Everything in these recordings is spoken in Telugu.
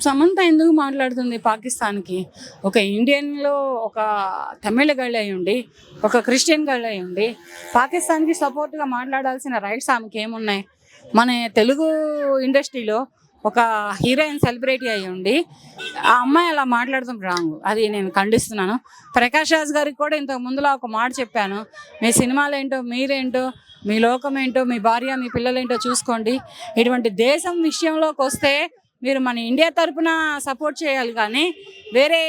సమంత ఎందుకు మాట్లాడుతుంది పాకిస్తాన్కి? ఒక ఇండియన్లో ఒక తమిళ గళ్ళ అయి ఉండి, ఒక క్రిస్టియన్ గళ్ళ అయి ఉండి, పాకిస్తాన్కి సపోర్ట్గా మాట్లాడాల్సిన రైట్స్ ఆమెకి ఏమున్నాయి? మన తెలుగు ఇండస్ట్రీలో ఒక హీరోయిన్ సెలబ్రిటీ అయి ఉండి ఆ అమ్మాయి అలా మాట్లాడడం రాంగ్. అది నేను ఖండిస్తున్నాను. ప్రకాష్ రాజ్ గారికి కూడా ఇంతకు ముందులా ఒక మాట చెప్పాను, మీ సినిమాలు ఏంటో, మీరేంటో, మీ లోకం ఏంటో, మీ భార్య మీ పిల్లలేంటో చూసుకోండి. ఇటువంటి దేశం విషయంలోకి వస్తే మీరు మన ఇండియా తరపున సపోర్ట్ చేయాలి, కానీ వేరే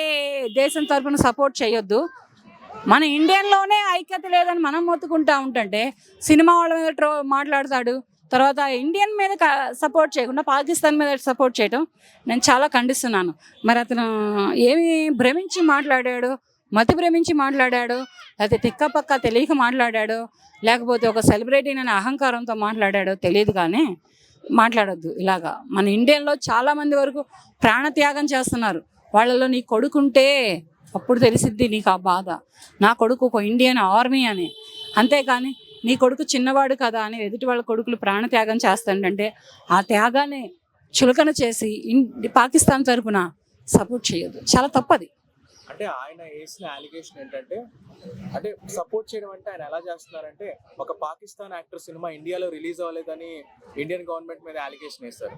దేశం తరపున సపోర్ట్ చేయొద్దు. మన ఇండియన్లోనే ఐక్యత లేదని మనం మొత్తుకుంటా ఉంటుంటే సినిమా వాళ్ళ మీద మాట్లాడతాడు, తర్వాత ఇండియన్ మీద సపోర్ట్ చేయకుండా పాకిస్తాన్ మీద సపోర్ట్ చేయడం నేను చాలా ఖండిస్తున్నాను. మరి అతను ఏమి భ్రమించి మాట్లాడాడు, మతి భ్రమించి మాట్లాడాడు, లేకపోతే తిక్కపక్క తెలియక మాట్లాడాడు, లేకపోతే ఒక సెలబ్రిటీని అనే అహంకారంతో మాట్లాడాడో తెలియదు, కానీ మాట్లాడొద్దు ఇలాగా. మన ఇండియన్లో చాలామంది వరకు ప్రాణత్యాగం చేస్తున్నారు. వాళ్ళలో నీ కొడుకుంటే అప్పుడు తెలిసిద్ది నీకు ఆ బాధ. నా కొడుకు ఒక ఇండియన్ ఆర్మీ అని, అంతేకాని నీ కొడుకు చిన్నవాడు కదా అని ఎదుటి వాళ్ళ కొడుకులు ప్రాణత్యాగం చేస్తాడంటే ఆ త్యాగాన్ని చులకన చేసి పాకిస్తాన్ తరఫున సపోర్ట్ చేయొద్దు. చాలా తప్పది. అంటే ఆయన వేసిన అలిగేషన్ ఏంటంటే, అంటే సపోర్ట్ చేయడం అంటే ఆయన ఎలా చేస్తున్నారంటే, ఒక పాకిస్తాన్ యాక్టర్ సినిమా ఇండియాలో రిలీజ్ అవ్వలేదని ఇండియన్ గవర్నమెంట్ మీద అలిగేషన్ వేస్తారు.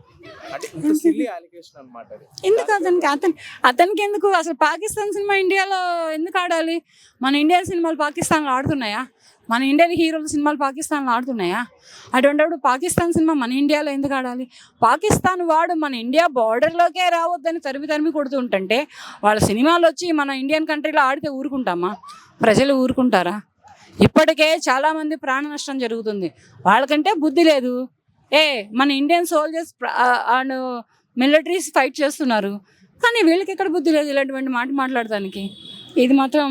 అంటే ఇంత సిల్లీ అలిగేషన్ అనమాట. ఎందుకు అతనికి ఎందుకు అసలు పాకిస్తాన్ సినిమా ఇండియాలో ఎందుకు ఆడాలి? మన ఇండియన్ సినిమాలు పాకిస్తాన్లో ఆడుతున్నాయా? మన ఇండియన్ హీరోల సినిమాలు పాకిస్తాన్లో ఆడుతున్నాయా? అటువంటిప్పుడు పాకిస్తాన్ సినిమా మన ఇండియాలో ఎందుకు ఆడాలి? పాకిస్తాన్ వాడు మన ఇండియా బార్డర్లోకే రావద్దని తరిమి కొడుతుంటే వాళ్ళ సినిమాలు వచ్చి మన ఇండియన్ కంట్రీలో ఆడితే ఊరుకుంటామా? ప్రజలు ఊరుకుంటారా? ఇప్పటికే చాలామంది ప్రాణ నష్టం జరుగుతుంది. వాళ్ళకంటే బుద్ధి లేదు. మన Indian soldiers and militaries fight చేస్తున్నారు, కానీ వీళ్ళకి ఎక్కడ బుద్ధి లేదు ఇలాంటి మాట మాట్లాడటానికి. ఇది మాత్రం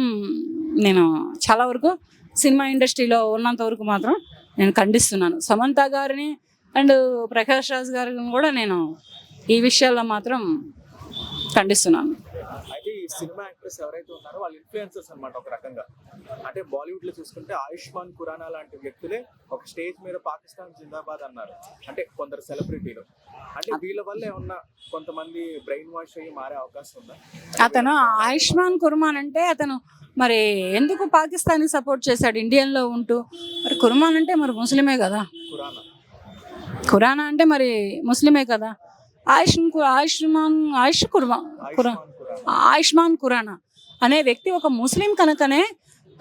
నేను చాలా వరకు సినిమా ఇండస్ట్రీలో ఉన్నంత వరకు మాత్రం నేను ఖండిస్తున్నాను. సమంత గారిని అండ్ ప్రకాష్ రాజ్ గారిని కూడా నేను ఈ విషయాల్లో మాత్రం ఖండిస్తున్నాను. అయితే ఈ సినిమా యాక్టర్స్ ఎవరైతే ఉన్నారో వాళ్ళు ఇన్ఫ్లుయెన్సర్స్ అనమాట ఒక రకంగా. అంటే బాలీవుడ్ లో చూసుకుంటే ఆయుష్మాన్ ఖురానా లాంటి వ్యక్తులే ఒక స్టేజ్ మీద పాకిస్తాన్ జిందాబాద్ అన్నారు. అంటే కొందరు సెలబ్రిటీలు. అంటే వీళ్ళ వల్ల ఏమన్నా కొంతమంది బ్రెయిన్ వాష్ అయ్యి మారే అవకాశం ఉందా? అతను ఆయుష్మాన్ ఖురానా అంటే అతను మరి ఎందుకు పాకిస్తాన్ని సపోర్ట్ చేశాడు ఇండియన్లో ఉంటూ? మరి ఖురానా అంటే మరి ముస్లిమే కదా. ఖురానా అంటే మరి ముస్లిమే కదా. ఆయుష్మాన్ ఖురానా అనే వ్యక్తి ఒక ముస్లిం కనుకనే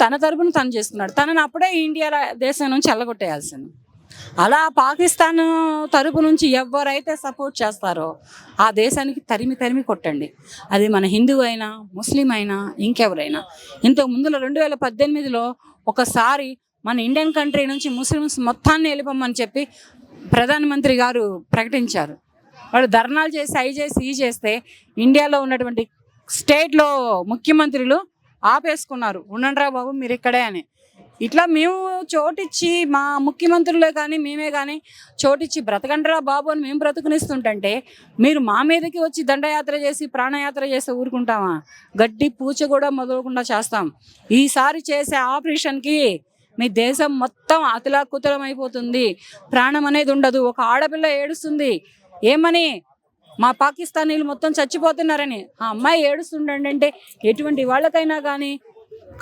తన తరపున తను చేసుకున్నాడు. తనని అప్పుడే ఇండియా దేశం నుంచి వెళ్ళగొట్టేయాల్సింది. అలా పాకిస్తాన్ తరపు నుంచి ఎవరైతే సపోర్ట్ చేస్తారో ఆ దేశానికి తరిమి కొట్టండి. అది మన హిందూ అయినా, ముస్లిం అయినా, ఇంకెవరైనా. ఇంతకు ముందు 2018లో ఒకసారి మన ఇండియన్ కంట్రీ నుంచి ముస్లిమ్స్ మొత్తాన్ని వెళ్ళిపోమని చెప్పి ప్రధానమంత్రి గారు ప్రకటించారు. వాళ్ళు ధర్నాలు చేసి ఈ చేస్తే ఇండియాలో ఉన్నటువంటి స్టేట్లో ముఖ్యమంత్రులు ఆపేసుకున్నారు, ఉండండిరా బాబు మీరు ఇక్కడే అని. ఇట్లా మేము చోటిచ్చి మా ముఖ్యమంత్రులే కానీ మేమే కానీ చోటిచ్చి బ్రతకండిరా బాబు అని మేము బ్రతుకునిస్తుంటే మీరు మా మీదకి వచ్చి దండయాత్ర చేసి ప్రాణయాత్ర చేస్తే ఊరుకుంటామా? గడ్డి పూచ కూడా మొదలకుండా చేస్తాం. ఈసారి చేసే ఆపరేషన్కి మీ దేశం మొత్తం అతలాకుతలం అయిపోతుంది. ప్రాణం అనేది ఉండదు. ఒక ఆడపిల్ల ఏడుస్తుంది ఏమని, మా పాకిస్తానీలు మొత్తం చచ్చిపోతున్నారని. ఆ అమ్మాయి ఏడుస్తుండండి అంటే ఎటువంటి వాళ్ళకైనా కానీ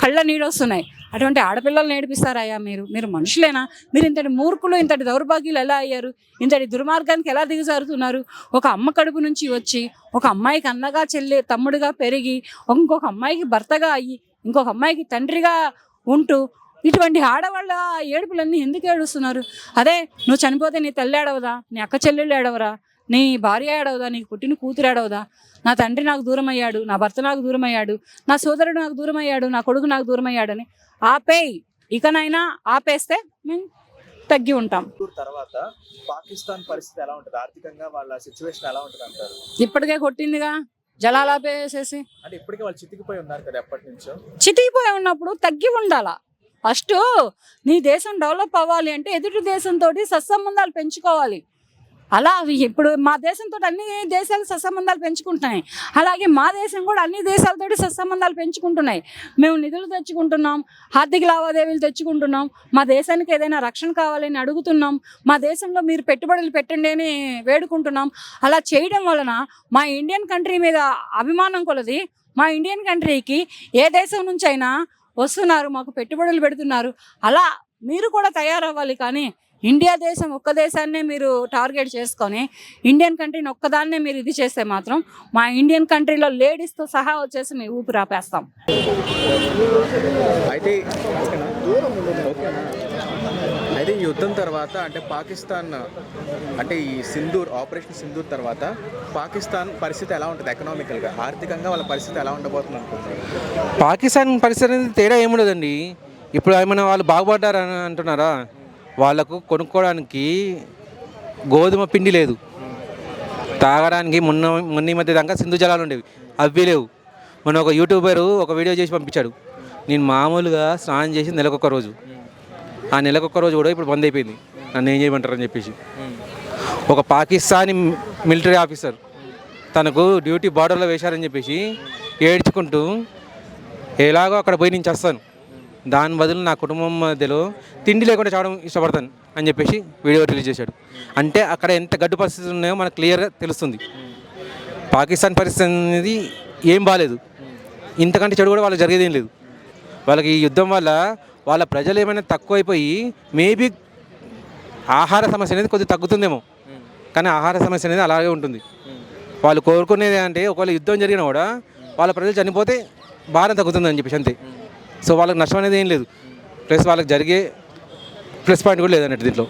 కళ్ళ నీడొస్తున్నాయి. అటువంటి ఆడపిల్లల్ని నేర్పిస్తారయ్యా మీరు మనుషులేనా? మీరు ఇంతటి మూర్ఖులు, ఇంతటి దౌర్భాగ్యులు ఎలా అయ్యారు? ఇంతటి దుర్మార్గానికి ఎలా దిగజారుతున్నారు? ఒక అమ్మ కడుపు నుంచి వచ్చి ఒక అమ్మాయికి అన్నగా తమ్ముడుగా పెరిగి ఇంకొక అమ్మాయికి భర్తగా అయ్యి ఇంకొక అమ్మాయికి తండ్రిగా ఉంటూ ఇటువంటి ఆడవాళ్ళ ఏడుపులన్నీ ఎందుకు ఏడుస్తున్నారు? అదే నువ్వు చనిపోతే నీ తల్లి ఏడవదా? నీ అక్క చెల్లెళ్ళు ఏడవరా? నీ భార్య ఏడవదా? నీకు పుట్టిన కూతురు ఏడవదా? నా తండ్రి నాకు దూరం అయ్యాడు, నా భర్త నాకు దూరం అయ్యాడు, నా సోదరుడు నాకు దూరం అయ్యాడు, నా కొడుకు నాకు దూరం అయ్యాడని ఆపేయి. ఇకనైనా ఆపేస్తే మేము తగ్గి ఉంటాం. తర్వాత పాకిస్తాన్ పరిస్థితి ఎలా ఉంటుంది? ఆర్థికంగా వాళ్ళ సిచ్యువేషన్ ఎలా ఉంటుంది అంటారు? ఇప్పటికే కొట్టిందిగా జలాలు ఆపేసేసి. అంటే ఇప్పటికే వాళ్ళు చితికిపోయి ఉన్నారు కదా ఎప్పటి నుంచో. చితికిపోయి ఉన్నప్పుడు తగ్గి ఉండాలా. ఫస్ట్ నీ దేశం డెవలప్ అవ్వాలి అంటే ఎదుటి దేశంతో సత్సంబంధాలు పెంచుకోవాలి. అలా ఇప్పుడు మా దేశంతో అన్ని దేశాలు సత్సంబంధాలు పెంచుకుంటున్నాయి, అలాగే మా దేశం కూడా అన్ని దేశాలతోటి సత్సంబంధాలు పెంచుకుంటున్నాయి. మేము నిధులు తెచ్చుకుంటున్నాం, ఆర్థిక లావాదేవీలు తెచ్చుకుంటున్నాం, మా దేశానికి ఏదైనా రక్షణ కావాలని అడుగుతున్నాం, మా దేశంలో మీరు పెట్టుబడులు పెట్టండి అని వేడుకుంటున్నాం. అలా చేయడం వలన మా ఇండియన్ కంట్రీ మీద అభిమానం కొలది మా ఇండియన్ కంట్రీకి ఏ దేశం నుంచి అయినా వస్తున్నారు, మాకు పెట్టుబడులు పెడుతున్నారు. అలా మీరు కూడా తయారవ్వాలి. కానీ ఇండియా దేశం ఒక్క దేశాన్నే మీరు టార్గెట్ చేసుకొని ఇండియన్ కంట్రీని ఒక్కదాన్నే మీరు ఇది చేస్తే మాత్రం మా ఇండియన్ కంట్రీలో లేడీస్తో సహా వచ్చేసి మీ ఊపిరి ఆపేస్తాం. అయితే అయితే ఈ యుద్ధం తర్వాత అంటే పాకిస్తాన్ అంటే ఈ ఆపరేషన్ సింధూర్ తర్వాత పాకిస్తాన్ పరిస్థితి ఎలా ఉంటుంది? ఎకనామికల్గా, ఆర్థికంగా వాళ్ళ పరిస్థితి ఎలా ఉండబోతుంది అనుకుంటున్నారు? పాకిస్తాన్ పరిస్థితి అనేది తేడా ఏముండదండి. ఇప్పుడు ఏమైనా వాళ్ళు బాగుపడ్డారని అంటున్నారా? వాళ్ళకు కొనుక్కోవడానికి గోధుమ పిండి లేదు, తాగడానికి మొన్న ఈ మధ్య దాకా సింధు జలాలు ఉండేవి, అవి లేవు. మన ఒక యూట్యూబరు ఒక వీడియో చేసి పంపించాడు, నేను మామూలుగా స్నానం చేసి నెలకొక రోజు, ఆ నెలకొక రోజు కూడా ఇప్పుడు బంద్ అయిపోయింది, నన్ను ఏం చేయమంటారని చెప్పేసి. ఒక పాకిస్తానీ మిలిటరీ ఆఫీసర్ తనకు డ్యూటీ బార్డర్లో వేశారని చెప్పేసి ఏడ్చుకుంటూ ఎలాగో అక్కడ పోయి నేను చేస్తాను, దాని బదులు నా కుటుంబం మధ్యలో తిండి లేకుండా చావడం ఇష్టపడతాను అని చెప్పేసి వీడియో రిలీజ్ చేశాడు. అంటే అక్కడ ఎంత గడ్డు పరిస్థితులు ఉన్నాయో మనకు క్లియర్గా తెలుస్తుంది. పాకిస్తాన్ పరిస్థితి అనేది ఏం బాగాలేదు, ఇంతకంటే చెడు కూడా వాళ్ళకి జరిగేది ఏం లేదు. వాళ్ళకి ఈ యుద్ధం వల్ల వాళ్ళ ప్రజలు ఏమైనా తక్కువైపోయి మేబీ ఆహార సమస్య అనేది కొద్దిగా తగ్గుతుందేమో, కానీ ఆహార సమస్య అనేది అలాగే ఉంటుంది. వాళ్ళు కోరుకునేది అంటే ఒకవేళ యుద్ధం జరిగినా కూడా వాళ్ళ ప్రజలు చనిపోతే భారం తగ్గుతుందని చెప్పేసి అంతే. సో వాళ్ళకి నష్టం అనేది ఏం లేదు, ప్లస్ వాళ్ళకి జరిగే ప్లస్ పాయింట్ కూడా లేదన్నట్టు దీంట్లో.